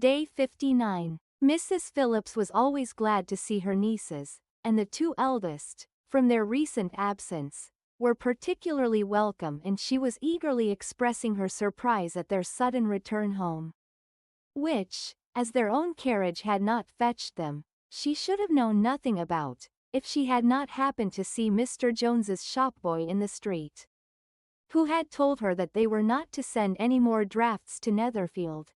Day 59. Mrs. Phillips was always glad to see her nieces, and the two eldest, from their recent absence, were particularly welcome, and she was eagerly expressing her surprise at their sudden return home. Which, as their own carriage had not fetched them, she should have known nothing about, if she had not happened to see Mr. Jones's shopboy in the street, who had told her that they were not to send any more drafts to Netherfield,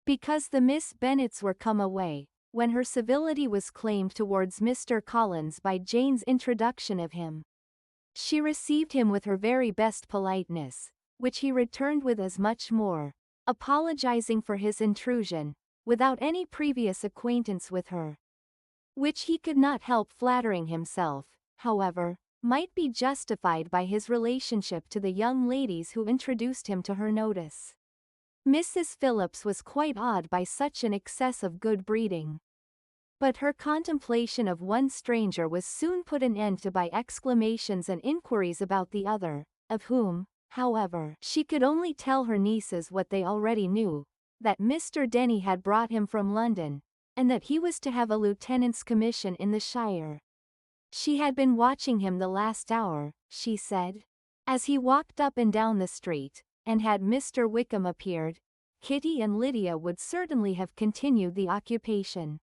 because the Miss Bennets were come away, when her civility was claimed towards Mr. Collins by Jane's introduction of him. She received him with her very best politeness, which he returned with as much more, apologizing for his intrusion, without any previous acquaintance with her, which he could not help flattering himself, however, might be justified by his relationship to the young ladies who introduced him to her notice. Mrs. Phillips was quite awed by such an excess of good breeding, but her contemplation of one stranger was soon put an end to by exclamations and inquiries about the other, of whom, however, she could only tell her nieces what they already knew, that Mr. Denny had brought him from London, and that he was to have a lieutenant's commission in the shire. She had been watching him the last hour, she said, as he walked up and down the street, and had Mr. Wickham appeared, Kitty and Lydia would certainly have continued the occupation.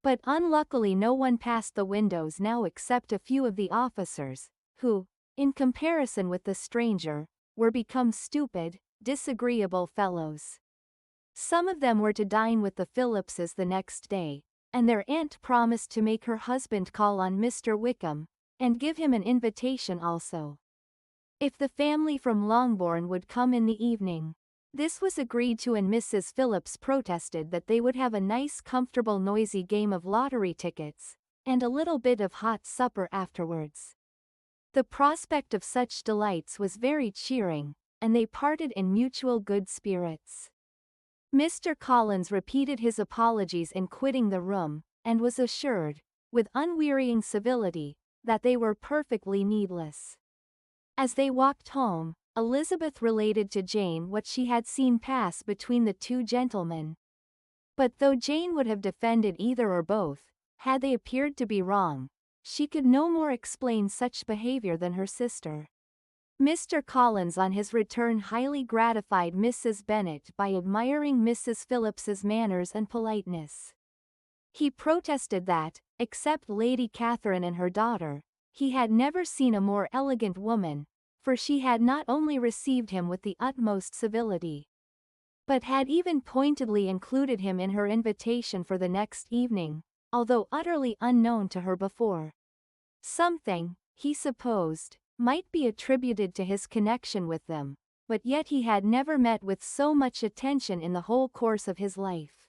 But unluckily no one passed the windows now except a few of the officers, who, in comparison with the stranger, were become stupid, disagreeable fellows. Some of them were to dine with the Phillipses the next day, and their aunt promised to make her husband call on Mr. Wickham, and give him an invitation also, if the family from Longbourn would come in the evening. This was agreed to, and Mrs. Phillips protested that they would have a nice comfortable noisy game of lottery tickets, and a little bit of hot supper afterwards. The prospect of such delights was very cheering, and they parted in mutual good spirits. Mr. Collins repeated his apologies in quitting the room, and was assured, with unwearying civility, that they were perfectly needless. As they walked home, Elizabeth related to Jane what she had seen pass between the two gentlemen. But though Jane would have defended either or both, had they appeared to be wrong, she could no more explain such behavior than her sister. Mr. Collins on his return highly gratified Mrs. Bennet by admiring Mrs. Phillips's manners and politeness. He protested that, except Lady Catherine and her daughter, he had never seen a more elegant woman, for she had not only received him with the utmost civility, but had even pointedly included him in her invitation for the next evening, although utterly unknown to her before. Something, he supposed, might be attributed to his connection with them, but yet he had never met with so much attention in the whole course of his life.